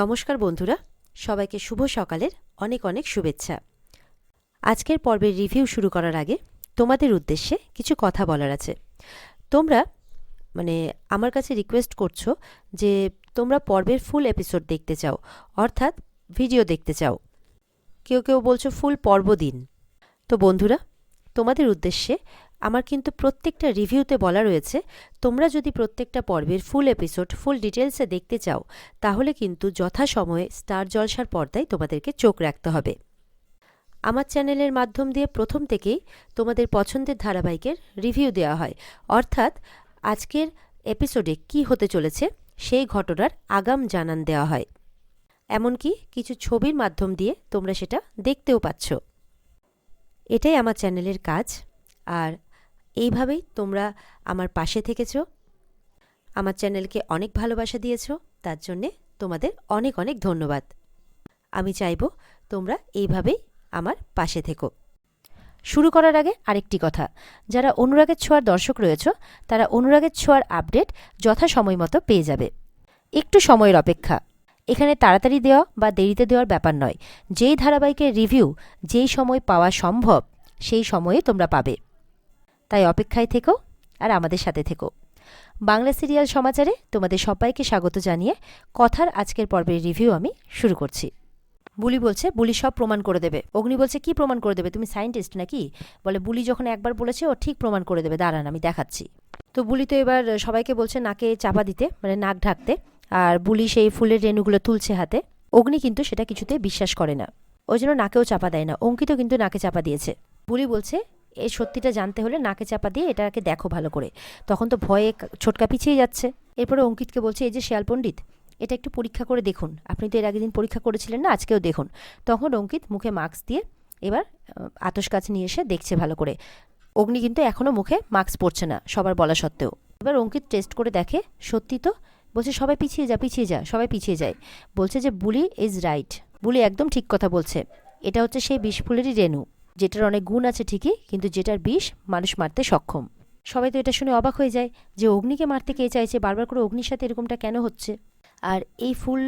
নমস্কার বন্ধুরা, সবাইকে শুভ সকালের অনেক অনেক শুভেচ্ছা। আজকের পর্বের রিভিউ শুরু করার আগে তোমাদের উদ্দেশ্যে কিছু কথা বলার আছে। তোমরা আমার কাছে রিকোয়েস্ট করছো যে তোমরা পর্বের ফুল এপিসোড দেখতে চাও, অর্থাৎ ভিডিও দেখতে চাও। কেউ কেউ বলছো ফুল পর্ব দিন। তো বন্ধুরা, তোমাদের উদ্দেশ্যে আমার কিন্তু প্রত্যেকটা রিভিউতে বলা রয়েছে, তোমরা যদি প্রত্যেকটা পর্বের ফুল এপিসোড ফুল ডিটেলসে দেখতে চাও, তাহলে কিন্তু যথাসময়ে স্টার জলসার পর্দায় তোমাদেরকে চোখ রাখতে হবে। আমার চ্যানেলের মাধ্যম দিয়ে প্রথম থেকেই তোমাদের পছন্দের ধারাবাহিকের রিভিউ দেওয়া হয়, অর্থাৎ আজকের এপিসোডে কি হতে চলেছে সেই ঘটনার আগাম জানান দেওয়া হয়। এমনকি কিছু ছবির মাধ্যম দিয়ে তোমরা সেটা দেখতেও পাচ্ছ। এটাই আমার চ্যানেলের কাজ, আর এইভাবেই তোমরা আমার পাশে থেকেছো, আমার চ্যানেলকে অনেক ভালোবাসা দিয়েছো, তার জন্যে তোমাদের অনেক অনেক ধন্যবাদ। আমি চাইবো তোমরা এইভাবেই আমার পাশে থেকো। শুরু করার আগে আরেকটি কথা, যারা অনুরাগের ছোঁয়ার দর্শক রয়েছো, তারা অনুরাগের ছোঁয়ার আপডেট যথাসময় মতো পেয়ে যাবে। একটু সময়ের অপেক্ষা। এখানে তাড়াতাড়ি দেওয়া বা দেরিতে দেওয়ার ব্যাপার নয়। যেই ধারাবাহিকের রিভিউ যেই সময় পাওয়া সম্ভব সেই সময়ে তোমরা পাবে। তাই অপেক্ষায় থেকো আর আমাদের সাথে থেকো। বাংলা সিরিয়াল সমাচারে তোমাদের সবাইকে স্বাগত জানিয়ে কথার আজকের পর্বের রিভিউ আমি শুরু করছি। বুলি বলছে বুলি সব প্রমাণ করে দেবে। অগ্নি বলছে কি প্রমাণ করে দেবে, তুমি সায়েন্টিস্ট নাকি? বলে বুলি যখন একবার বলেছে ও ঠিক প্রমাণ করে দেবে, দাঁড়ান আমি দেখাচ্ছি। তো বুলি তো এবার সবাইকে বলছে নাকে চাপা দিতে, নাক ঢাকতে, আর বুলি সেই ফুলের রেণুগুলো তুলছে হাতে। অগ্নি কিন্তু সেটা কিছুতেই বিশ্বাস করে না, ওই জন্য নাকেও চাপা দেয় না। অঙ্কিতও কিন্তু নাকে চাপা দিয়েছে। বুলি বলছে এই সত্যিটা জানতে হলে নাকে চাপা দিয়ে এটাকে দেখো ভালো করে। তখন তো ভয়ে ছোটকা পিছিয়ে যাচ্ছে। এরপরে অঙ্কিতকে বলছে এই যে শেয়াল পণ্ডিত, এটা একটু পরীক্ষা করে দেখুন, আপনি তো এর আগের দিন পরীক্ষা করেছিলেন না, আজকেও দেখুন। তখন অঙ্কিত মুখে মাস্ক দিয়ে এবার আতশ কাছে নিয়ে এসে দেখছে ভালো করে। অগ্নি কিন্তু এখনও মুখে মাস্ক পরছে না সবার বলা সত্ত্বেও। এবার অঙ্কিত টেস্ট করে দেখে, সত্যি তো। বলছে সবাই পিছিয়ে যা পিছিয়ে যা, সবাই পিছিয়ে যায়। বলছে যে বুলি ইজ রাইট, বুলি একদম ঠিক কথা বলছে। এটা হচ্ছে সেই বিষ ফুলেরই রেণু, যেটার অনেক গুণ আছে ঠিকই, কিন্তু যেটার বিষ মানুষ মারতে সক্ষম। সবাই তো এটা শুনে অবাক হয়ে যায় যে অগ্নিকে মারতে কে চাইছে, বারবার করে অগ্নির সাথে এরকমটা কেন হচ্ছে। আর এই ফুল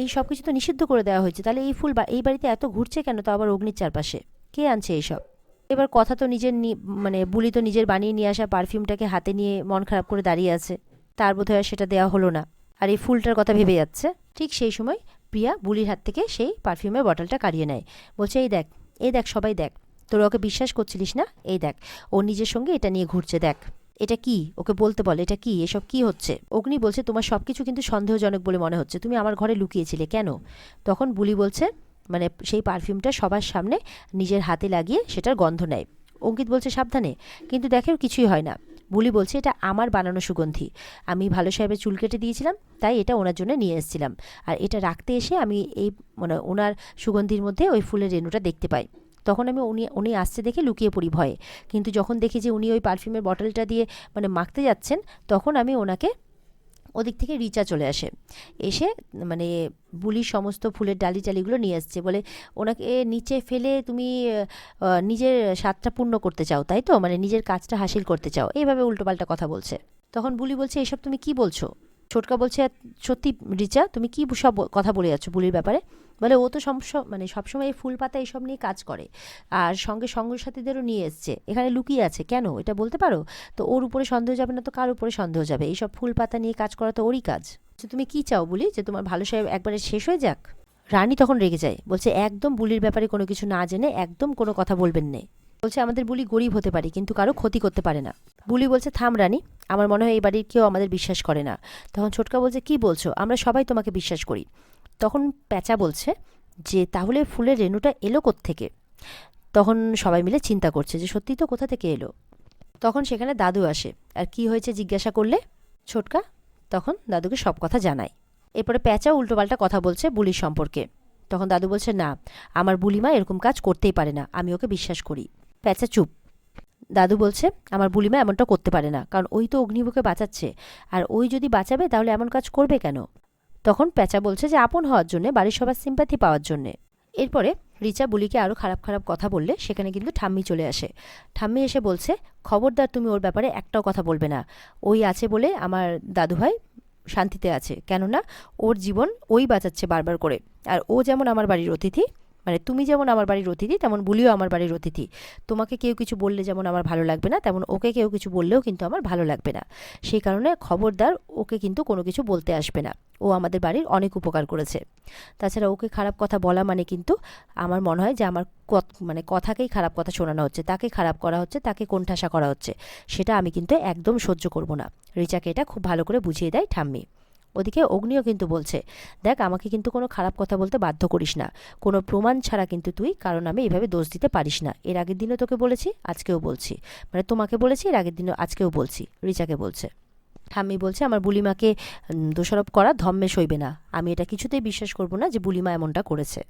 এই সব কিছু তো নিষিদ্ধ করে দেওয়া হয়েছে, তাহলে এই ফুল এই বাড়িতে এত ঘুরছে কেন, তো আবার অগ্নির চারপাশে কে আনছে এইসব? এবার কথা তো নিজের বুলি তো নিজের বানিয়ে নিয়ে আসা পারফিউমটাকে হাতে নিয়ে মন খারাপ করে দাঁড়িয়ে আছে। তার বোধহয় সেটা দেওয়া হলো না, আর এই ফুলটার কথা ভেবে যাচ্ছে। ঠিক সেই সময় প্রিয়া বুলির হাত থেকে সেই পারফিউমের বটলটা কাড়িয়ে নেয়। বলছে এই দেখ, এই দেখ, সবাই দেখ, তোরা ওকে বিশ্বাস করছিলিস না, এই দেখ ও নিজের সঙ্গে এটা নিয়ে ঘুরছে, দেখ এটা কি, ওকে বলতে বল এটা কি, এসব কি হচ্ছে। অগ্নি বলছে তোমার সবকিছু কিন্তু সন্দেহজনক বলে মনে হচ্ছে, তুমি আমার ঘরে লুকিয়েছিলে কেন? তখন বুলি বলছে সেই পারফিউমটা সবার সামনে নিজের হাতে লাগিয়ে সেটার গন্ধ নেয়। অঙ্কিত বলছে সাবধানে, কিন্তু দেখেও কিছুই হয় না। বুলি বলছে এটা আমার বানানো সুগন্ধি, আমি ভালো সাহেবের চুল কেটে দিয়েছিলাম, তাই এটা ওনার জন্য নিয়ে এসেছিলাম। আর এটা রাখতে এসে আমি এই ওনার সুগন্ধির মধ্যে ওই ফুলের রেণুটা দেখতে পাই। তখন আমি উনি আসছে দেখে লুকিয়ে পড়ি ভয়ে, কিন্তু যখন দেখি যে উনি ওই পারফিউমের বটলটা দিয়ে মাখতে যাচ্ছেন, তখন আমি ওনাকে ওদিক থেকে রিচা চলে আসে, এসে বুলির সমস্ত ফুলের ডালি টালিগুলো নিয়ে আসছে। বলে ওনাকে নিচে ফেলে তুমি নিজের স্বাদটা পূর্ণ করতে চাও, তাই তো, নিজের কাজটা হাসিল করতে চাও, এইভাবে উল্টোপাল্টা কথা বলছে। তখন বুলি বলছে এসব তুমি কি বলছো? ছোটকা বলছে সত্যি রিচা, তুমি কি সব কথা বলে যাচ্ছ বুলির ব্যাপারে? বলে ও তো সবসময় এই ফুল পাতা এইসব নিয়ে কাজ করে, আর সঙ্গে সঙ্গসাথীদেরও নিয়ে এসছে, এখানে লুকিয়ে আছে কেন এটা বলতে পারো? তো ওর উপরে সন্দেহ যাবে না তো কার উপরে সন্দেহ যাবে? এইসব ফুল পাতা নিয়ে কাজ করা তো ওরই কাজ। তুমি কি চাও বলি, যে তোমার ভালো সাহেব একবারে শেষ হয়ে যাক? রানী তখন রেগে যায়, বলছে একদম বুলির ব্যাপারে কোনো কিছু না জেনে একদম কোনো কথা বলবেন না। বলছে আমাদের বুলি গরিব হতে পারে, কিন্তু কারো ক্ষতি করতে পারে না। বুলি বলছে থাম রানী, আমার মনে হয় এই বাড়ির কেউ আমাদের বিশ্বাস করে না। তখন ছোটকা বলছে কি বলছো, আমরা সবাই তোমাকে বিশ্বাস করি। তখন প্যাঁচা বলছে যে তাহলে ফুলের রেণুটা এলো কোত্থেকে? তখন সবাই মিলে চিন্তা করছে যে সত্যিই তো কোথা থেকে এলো। তখন সেখানে দাদু আসে, আর কি হয়েছে জিজ্ঞাসা করলে ছোটকা তখন দাদুকে সব কথা জানায়। এরপরে প্যাঁচা উল্টোপাল্টা কথা বলছে বুলির সম্পর্কে। তখন দাদু বলছে না, আমার বুলিমা এরকম কাজ করতেই পারে না, আমি ওকে বিশ্বাস করি। প্যাঁচা চুপ। দাদু বলছে আমার বুলিমা এমনটা করতে পারে না, কারণ ওই তো অগ্নিবুকে বাঁচাচ্ছে, আর ওই যদি বাঁচাবে তাহলে এমন কাজ করবে কেন? তখন প্যাঁচা বলছে যে আপন হওয়ার জন্যে, বাড়ির সবার সিম্প্যাথি পাওয়ার জন্যে। এরপরে রিচা বুলিকে আরও খারাপ খারাপ কথা বললে সেখানে কিন্তু ঠাম্মি চলে আসে। ঠাম্মি এসে বলছে খবরদার তুমি ওর ব্যাপারে একটাও কথা বলবে না, ওই আছে বলে আমার দাদুভাই শান্তিতে আছে, কেননা ওর জীবন ওই বাঁচাচ্ছে বারবার করে। আর ও যেমন আমার বাড়ির অতিথি, মানে তুমি যেমন আমার বাড়ির অতিথি, তেমন বুলিও আমার বাড়ির অতিথি। তোমাকে কেউ কিছু বললে যেমন আমার ভালো লাগবে না, তেমন ওকে কেউ কিছু বললেও কিন্তু আমার ভালো লাগবে না। সেই কারণে খবরদার ওকে কিন্তু কোনো কিছু বলতে আসবে না। ও আমাদের বাড়ির অনেক উপকার করেছে। তাছাড়া ওকে খারাপ কথা বলা মানে কিন্তু আমার মনে হয় যে আমার মানে কথাকেই খারাপ কথা শোনানো হচ্ছে, তাকে খারাপ করা হচ্ছে, তাকে কোণঠাসা করা হচ্ছে। সেটা আমি কিন্তু একদম সহ্য করব না। রিচাকে এটা খুব ভালো করে বুঝিয়ে দেয় ঠাম্মি। ওদিকে অগ্নিও কিন্তু বলছে, দেখ আমাকে কিন্তু কোনো খারাপ কথা বলতে বাধ্য করিস না, কোনো প্রমাণ ছাড়া কিন্তু তুই কারণ আমি এভাবে দোষ দিতে পারিস না। এর আগের দিনও তোকে বলেছি, আজকেও বলছি, মানে তোমাকে বলেছি, এর আগের দিনও আজকেও বলছি। রিচাকে বলছে। ঠাম্মি বলছে, আমার বুলিমাকে দোষারোপ করা ধম্মে সইবে না। আমি এটা কিছুতেই বিশ্বাস করব না যে বুলিমা এমনটা করেছে।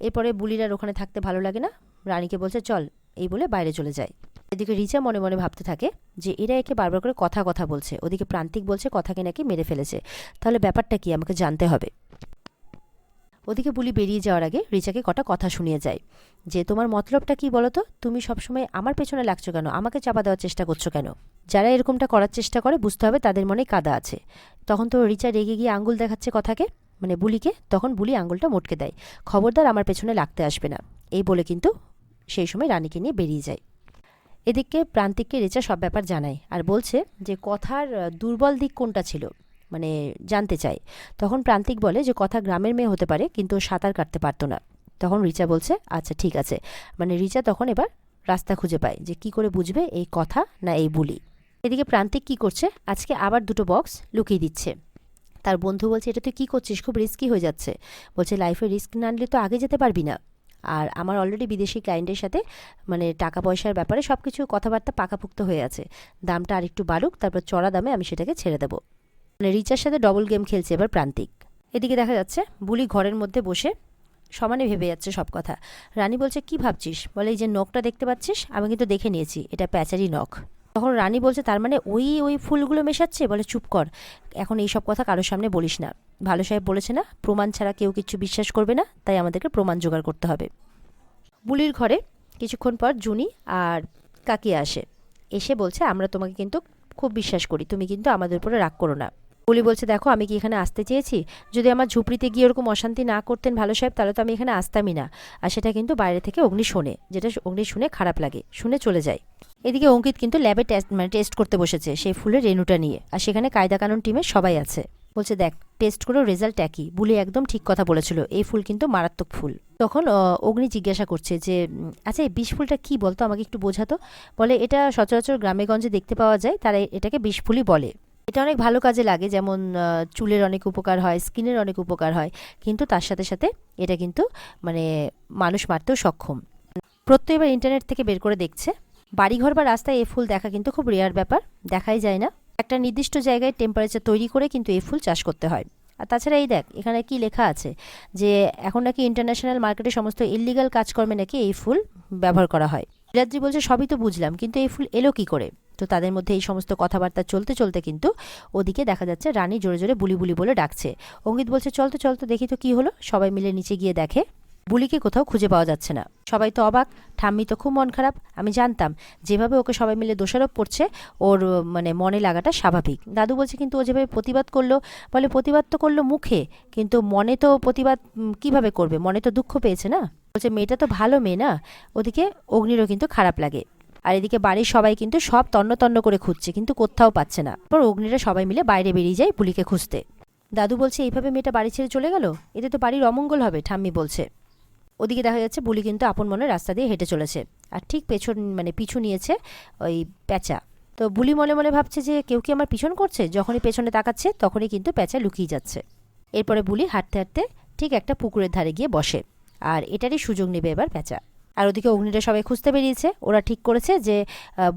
এরপরে বুলির আর ওখানে থাকতে ভালো লাগে না, রানীকে বলছে চল, এই বলে বাইরে চলে যায়। এদিকে রিচা মনে মনে ভাবতে থাকে যে এরা একে বারবার করে কথা কথা বলছে। ওদিকে প্রান্তিক বলছে কথাকে নাকি মেরে ফেলেছে, তাহলে ব্যাপারটা কি আমাকে জানতে হবে। ওদিকে বুলি বেরিয়ে যাওয়ার আগে রিচাকে কটা কথা শুনিয়ে যায় যে তোমার মতলবটা কি বলো তো, তুমি সবসময় আমার পেছনে লাগছো কেন, আমাকে চাপা দেওয়ার চেষ্টা করছো কেন। যারা এরকমটা করার চেষ্টা করে বুঝতে হবে তাদের মনে কাদা আছে। তখন তো রিচা রেগে গিয়ে আঙ্গুল দেখাচ্ছে কথাকে, মানে বুলিকে। তখন বুলি আঙ্গুলটা মটকে দেয়, খবরদার আমার পেছনে লাগতে আসবে না। এই বলে কিন্তু সেই সময় রানীকে নিয়ে বেরিয়ে যায়। এদিকে প্রান্তিককে রিচা সব ব্যাপার জানায় আর বলছে যে কথার দুর্বল দিক কোনটা ছিল, মানে জানতে চাই। তখন প্রান্তিক বলে যে কথা গ্রামের মেয়ে হতে পারে, কিন্তু ও সাঁতার কাটতে পারতো না। তখন রিচা বলছে আচ্ছা ঠিক আছে। মানে রিচা তখন এবার রাস্তা খুঁজে পায় যে কি করে বুঝবে এই কথা না এই বুলি। এদিকে প্রান্তিক কি করছে, আজকে আবার দুটো বক্স লুকিয়ে দিচ্ছে। তার বন্ধু বলছে এটা তুই কী করছিস, খুব রিস্কি হয়ে যাচ্ছে। বলছে লাইফে রিস্ক না নিলে তো আগে যেতে পারবি না। আর আমার অলরেডি বিদেশি ক্লায়েন্টের সাথে মানে টাকা পয়সার ব্যাপারে সব কিছু কথাবার্তা পাকাপুক্ত হয়ে আছে। দামটা আরেকটু বাড়ুক, তারপর চড়া দামে আমি সেটাকে ছেড়ে দেবো। মানে রিচার সাথে ডবল গেম খেলছে এবার প্রান্তিক। এদিকে দেখা যাচ্ছে বুলি ঘরের মধ্যে বসে সমানে ভেবে যাচ্ছে সব কথা। রানী বলছে কি ভাবছিস, বলে এই যে নখটা দেখতে পাচ্ছিস, আমি কিন্তু দেখে নিয়েছি এটা প্যাচারি নখ। তখন রানী বলছে তার মানে ওই ওই ফুলগুলো মেশাচ্ছে। বলে চুপ কর, এখন এই সব কথা কারোর সামনে বলিস না। ভালো সাহেব বলেছে না, প্রমাণ ছাড়া কেউ কিছু বিশ্বাস করবে না, তাই আমাদেরকে প্রমাণ জোগাড় করতে হবে। বুলির ঘরে কিছুক্ষণ পর জুনি আর কাকিয়া আসে। এসে বলছে আমরা তোমাকে কিন্তু খুব বিশ্বাস করি, তুমি কিন্তু আমাদের উপরে রাগ করো না। বুলি বলছে দেখো আমি কি এখানে আসতে চেয়েছি, যদি আমার ঝুপড়িতে গিয়ে ওরকম অশান্তি না করতেন ভালো সাহেব, তাহলে তো আমি এখানে আসতামই না। আর সেটা কিন্তু বাইরে থেকে অগ্নি শোনে, যেটা অগ্নি শুনে খারাপ লাগে, শুনে চলে যায়। এদিকে অঙ্কিত কিন্তু ল্যাবে টেস্ট করতে বসেছে সেই ফুলের রেণুটা নিয়ে, আর সেখানে কায়দা কানুন টিমের সবাই আছে। বলছে দেখ টেস্ট করেও রেজাল্ট একই, বুলি একদম ঠিক কথা বলেছিল, এই ফুল কিন্তু মারাত্মক ফুল। তখন অগ্নি জিজ্ঞাসা করছে যে আচ্ছা এই বিষ ফুলটা কী বলতো, আমাকে একটু বোঝাতো। বলে এটা সচরাচর গ্রামেগঞ্জে দেখতে পাওয়া যায়, তারা এটাকে বিষ ফুলই বলে। এটা অনেক ভালো কাজে লাগে, যেমন চুলের অনেক উপকার হয়, স্কিনের অনেক উপকার হয়, কিন্তু তার সাথে সাথে এটা কিন্তু মানে মানুষ মারতেও সক্ষম। প্রত্যেক এবার ইন্টারনেট থেকে বের করে দেখছে, বাড়িঘর বা রাস্তায় এই ফুল দেখা কিন্তু খুব রেয়ার ব্যাপার, দেখাই যায় না। একটা নির্দিষ্ট জায়গায় টেম্পারেচার তৈরি করে কিন্তু এই ফুল চাষ করতে হয়। আর তাছাড়া এই দেখ এখানে কি লেখা আছে যে এখন নাকি ইন্টারন্যাশনাল মার্কেটে সমস্ত ইললিগাল কাজকর্মে নাকি এই ফুল ব্যবহার করা হয়। বিরাজি বলছে সবই তো বুঝলাম, কিন্তু এই ফুল এলো কি করে। তো তাদের মধ্যে এই সমস্ত কথাবার্তা চলতে চলতে কিন্তু ওদিকে দেখা যাচ্ছে রানী জোরে জোরে বুলি বুলি বলে ডাকছে। অঙ্কিত বলছে চলতো চলতো দেখি তো কি হলো। সবাই মিলে নিচে গিয়ে দেখে বুলিকে কোথাও খুঁজে পাওয়া যাচ্ছে না। সবাই তো অবাক, ঠাম্মি তো খুব মন খারাপ। আমি জানতাম যেভাবে ওকে সবাই মিলে দোষারোপ করছে ওর মানে মনে লাগাটা স্বাভাবিক। দাদু বলছে কিন্তু ও যেভাবে প্রতিবাদ করলো, বলে প্রতিবাদ তো করলো মুখে, কিন্তু মনে তো প্রতিবাদ কিভাবে করবে, মনে তো দুঃখ পেয়েছে না। বলছে মেয়েটা তো ভালো মেয়ে না। ওদিকে অগ্নিরও কিন্তু খারাপ লাগে। আর এদিকে বাড়ির সবাই কিন্তু সব তন্ন তন্ন করে খুঁজছে, কিন্তু কোথাও পাচ্ছে না। পর অগ্নিরা সবাই মিলে বাইরে বেরিয়ে যায় বুলিকে খুঁজতে। দাদু বলছে এইভাবে মেয়েটা বাড়ি ছেড়ে চলে গেল, এতে তো বাড়ির অমঙ্গল হবে, ঠাম্মি বলছে। ওদিকে দেখা যাচ্ছে বুলি কিন্তু আপন মনে রাস্তা দিয়ে হেঁটে চলেছে, আর ঠিক পেছন মানে পিছু নিয়েছে ওই প্যাঁচা। তো বুলি মনে মনে ভাবছে যে কেউ কি আমার পিছন করছে, যখনই পেছনে তাকাচ্ছে তখনই কিন্তু প্যাঁচা লুকিয়ে যাচ্ছে। এরপরে বুলি হাঁটতে হাঁটতে ঠিক একটা পুকুরের ধারে গিয়ে বসে, আর এটারই সুযোগ নেবে এবার প্যাঁচা। আর ওদিকে অগ্নিরা সবাই খুঁজতে বেরিয়েছে, ওরা ঠিক করেছে যে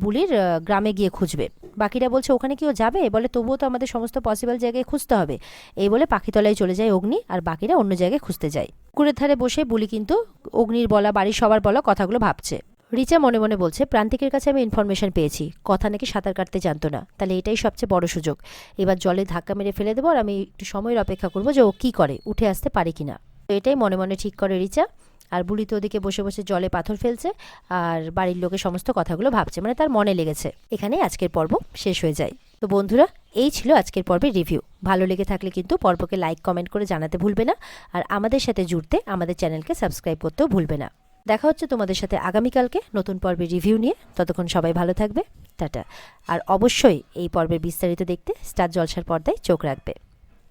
বুলির গ্রামে গিয়ে খুঁজবে। বাকিরা বলছে ওখানে কেউ যাবে, বলে তবুও তো আমাদের সমস্ত পসিবল জায়গায় খুঁজতে হবে। এই বলে পাখিতলায় চলে যায় অগ্নি, আর বাকিরা অন্য জায়গায় খুঁজতে যায়। পুকুরের ধারে বসে বুলি কিন্তু অগ্নির বলা বাড়ির সবার বলা কথাগুলো ভাবছে। রিচা মনে মনে বলছে প্রান্তিকের কাছে আমি ইনফরমেশন পেয়েছি, কথা নাকি সাঁতার কাটতে জানতো না, তাহলে এটাই সবচেয়ে বড় সুযোগ। এবার জলে ধাক্কা মেরে ফেলে দেবো, আর আমি একটু সময়ের অপেক্ষা করবো যে ও কী করে, উঠে আসতে পারে কিনা। তো এটাই মনে মনে ঠিক করে রিচা। আর বুলি তো ওদিকে বসে বসে জলে পাথর ফেলছে, আর বাড়ির লোকের সমস্ত কথাগুলো ভাবছে, মানে তার মনে লেগেছে। এখানেই আজকের পর্ব শেষ হয়ে যায়। তো বন্ধুরা এই ছিল আজকের পর্বের রিভিউ। ভালো লেগে থাকলে কিন্তু পর্বকে লাইক কমেন্ট করে জানাতে ভুলবে না, আর আমাদের সাথে জুড়তে আমাদের চ্যানেলকে সাবস্ক্রাইব করতেও ভুলবে না। দেখা হচ্ছে তোমাদের সাথে আগামীকালকে নতুন পর্বের রিভিউ নিয়ে। ততক্ষণ সবাই ভালো থাকবে, টাটা। আর অবশ্যই এই পর্বের বিস্তারিত দেখতে স্টার জলসার পর্দায় চোখ রাখবে।